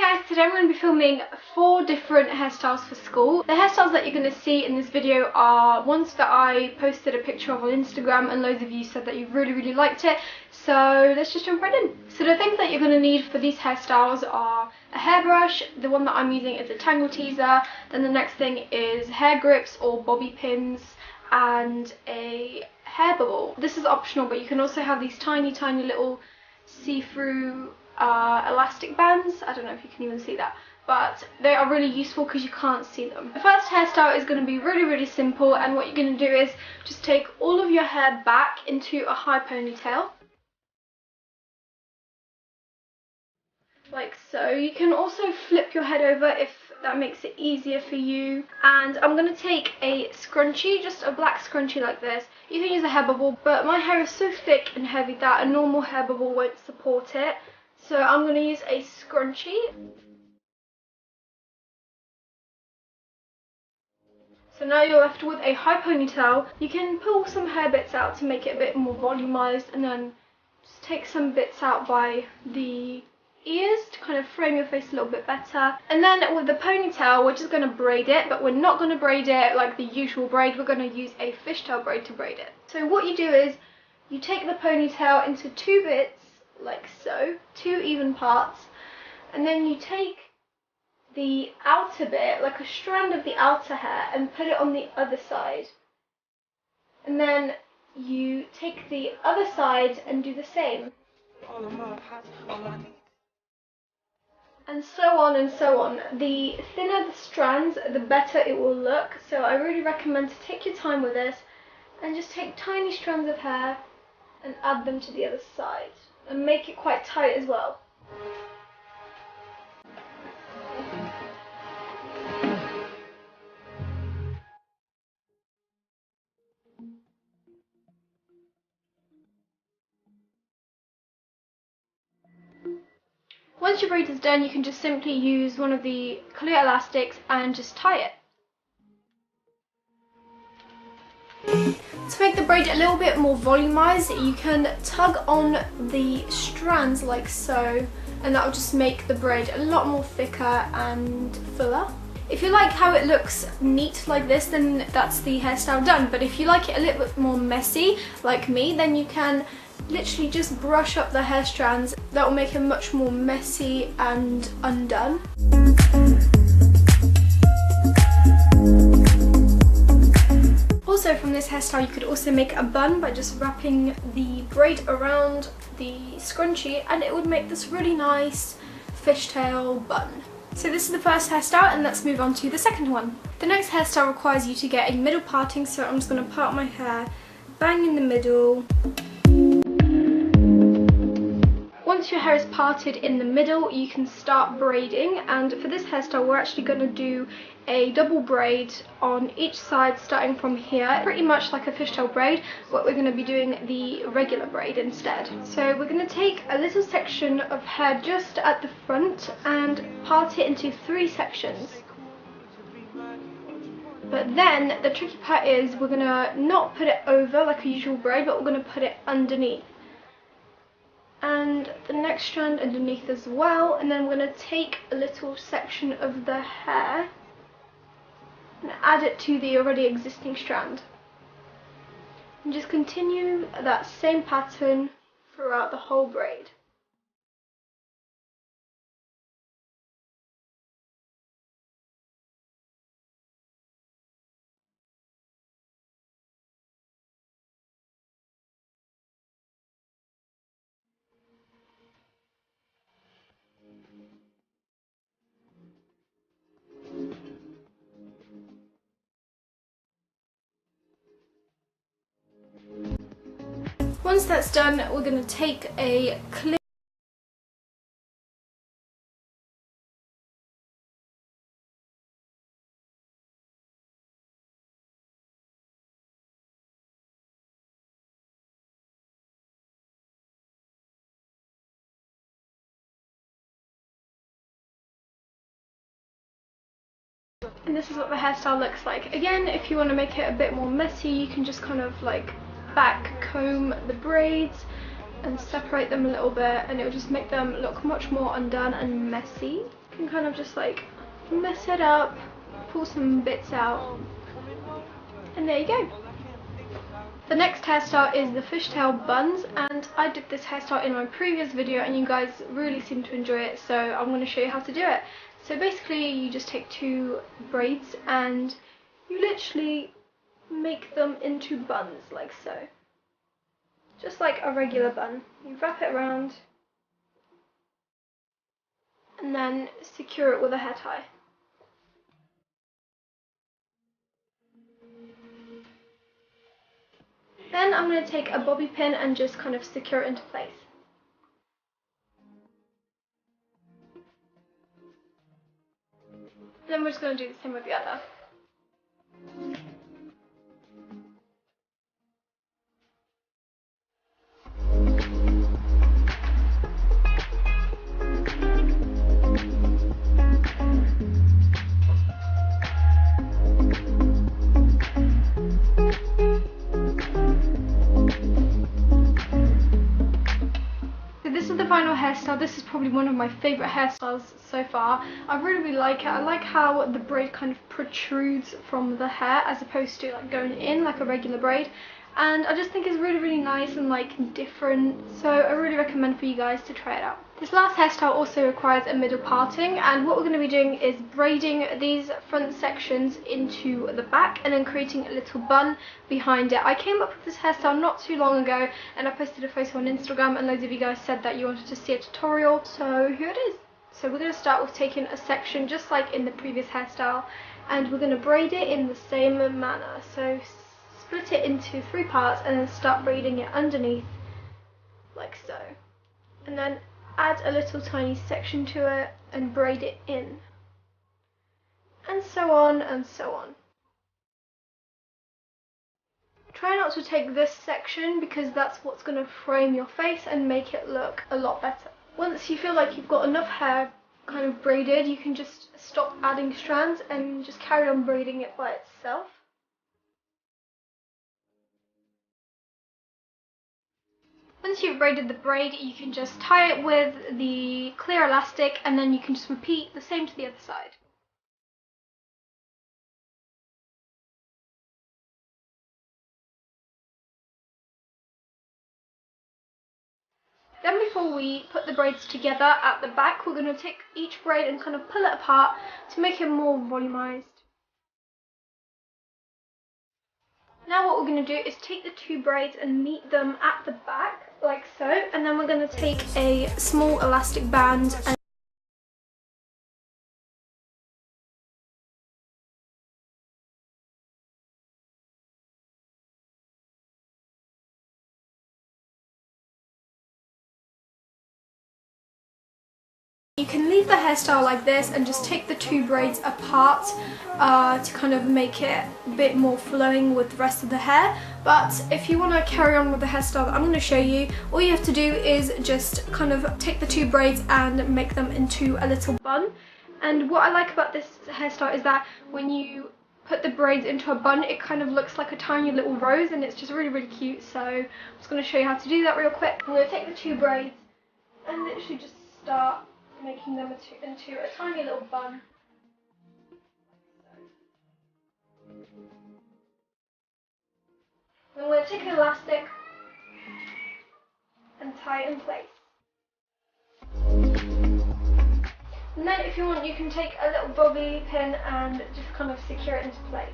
Hi guys, today I'm going to be filming 4 different hairstyles for school. The hairstyles that you're going to see in this video are ones that I posted a picture of on Instagram and loads of you said that you really liked it. So let's just jump right in. So the things that you're going to need for these hairstyles are a hairbrush. The one that I'm using is a tangle teaser. Then the next thing is hair grips or bobby pins and a hair bubble. This is optional, but you can also have these tiny little see-through elastic bands. I don't know if you can even see that, but they are really useful because you can't see them. The first hairstyle is going to be really simple, and what you're going to do is just take all of your hair back into a high ponytail, like so. You can also flip your head over if that makes it easier for you. And I'm going to take a scrunchie, just a black scrunchie like this. You can use a hair bubble, but my hair is so thick and heavy that a normal hair bubble won't support it. So I'm going to use a scrunchie. So now you're left with a high ponytail. You can pull some hair bits out to make it a bit more volumized, and then just take some bits out by the ears to kind of frame your face a little bit better. And then with the ponytail, we're just going to braid it, but we're not going to braid it like the usual braid. We're going to use a fishtail braid to braid it. So what you do is you take the ponytail into 2 bits, like so, 2 even parts, and then you take the outer bit, like a strand of the outer hair, and put it on the other side, and then you take the other side and do the same, and so on and so on. The thinner the strands, the better it will look, so I really recommend to take your time with this and just take tiny strands of hair and add them to the other side, and make it quite tight as well. Once your braid is done, you can just simply use one of the clear elastics and just tie it. To make the braid a little bit more volumized, you can tug on the strands like so, and that will just make the braid a lot more thicker and fuller. If you like how it looks neat like this, then that's the hairstyle done. But if you like it a little bit more messy, like me, then you can literally just brush up the hair strands. That will make it much more messy and undone. Also, from this hairstyle you could also make a bun by just wrapping the braid around the scrunchie, and it would make this really nice fishtail bun. So this is the first hairstyle, and let's move on to the second one. The next hairstyle requires you to get a middle parting, so I'm just going to part my hair bang in the middle. Once your hair is parted in the middle, you can start braiding, and for this hairstyle we're actually going to do a double braid on each side starting from here, pretty much like a fishtail braid, but we're going to be doing the regular braid instead. So we're going to take a little section of hair just at the front and part it into 3 sections. But then the tricky part is we're going to not put it over like a usual braid, but we're going to put it underneath. And the next strand underneath as well, and then we're going to take a little section of the hair and add it to the already existing strand, and just continue that same pattern throughout the whole braid. Once that's done, we're going to take a clip and this is what the hairstyle looks like. Again, if you want to make it a bit more messy, you can just kind of like back comb the braids and separate them a little bit, and it will just make them look much more undone and messy. You can kind of just like mess it up, pull some bits out, and there you go. The next hairstyle is the fishtail buns, and I did this hairstyle in my previous video and you guys really seem to enjoy it, so I'm going to show you how to do it. So basically you just take 2 braids and you literally make them into buns like so. Just like a regular bun. You wrap it around and then secure it with a hair tie. Then I'm going to take a bobby pin and just kind of secure it into place. Then we're just going to do the same with the other. Final hairstyle. This is probably one of my favourite hairstyles so far. I really like it. I like how the braid kind of protrudes from the hair as opposed to like going in like a regular braid, and I just think it's really nice and like different, so I really recommend for you guys to try it out. This last hairstyle also requires a middle parting, and what we're going to be doing is braiding these front sections into the back and then creating a little bun behind it. I came up with this hairstyle not too long ago and I posted a photo on Instagram and loads of you guys said that you wanted to see a tutorial, so here it is. So we're going to start with taking a section just like in the previous hairstyle and we're going to braid it in the same manner. So split it into 3 parts and then start braiding it underneath like so, and then add a little tiny section to it and braid it in, and so on and so on. Try not to take this section because that's what's going to frame your face and make it look a lot better. Once you feel like you've got enough hair kind of braided, you can just stop adding strands and just carry on braiding it by itself. Once you've braided the braid, you can just tie it with the clear elastic and then you can just repeat the same to the other side. Then before we put the braids together at the back, we're going to take each braid and kind of pull it apart to make it more volumized. Now what we're going to do is take the 2 braids and meet them at the back like so, and then we're going to take a small elastic band and you can leave the hairstyle like this and just take the 2 braids apart to kind of make it a bit more flowing with the rest of the hair. But if you want to carry on with the hairstyle that I'm going to show you, all you have to do is just kind of take the 2 braids and make them into a little bun. And what I like about this hairstyle is that when you put the braids into a bun, it kind of looks like a tiny little rose, and it's just really cute. So I'm just going to show you how to do that real quick. I'm going to take the 2 braids and literally just start making them into a tiny little bun. Then we're going to take an elastic and tie it in place. And then if you want, you can take a little bobby pin and just kind of secure it into place.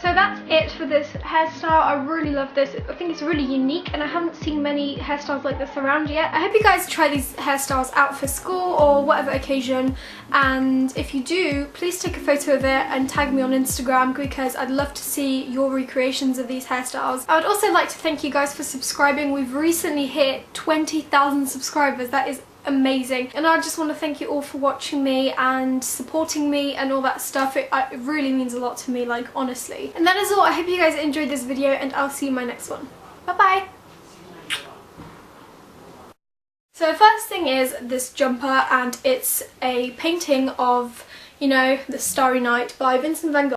So that's it for this hairstyle. I really love this. I think it's really unique and I haven't seen many hairstyles like this around yet. I hope you guys try these hairstyles out for school or whatever occasion, and if you do, please take a photo of it and tag me on Instagram because I'd love to see your recreations of these hairstyles. I would also like to thank you guys for subscribing. We've recently hit 20,000 subscribers. That is amazing, and I just want to thank you all for watching me and supporting me and all that stuff. It really means a lot to me, like, honestly. And that is all. I hope you guys enjoyed this video and I'll see you in my next one. Bye bye. So first thing is this jumper, and it's a painting of, you know, The Starry Night by Vincent van Gogh.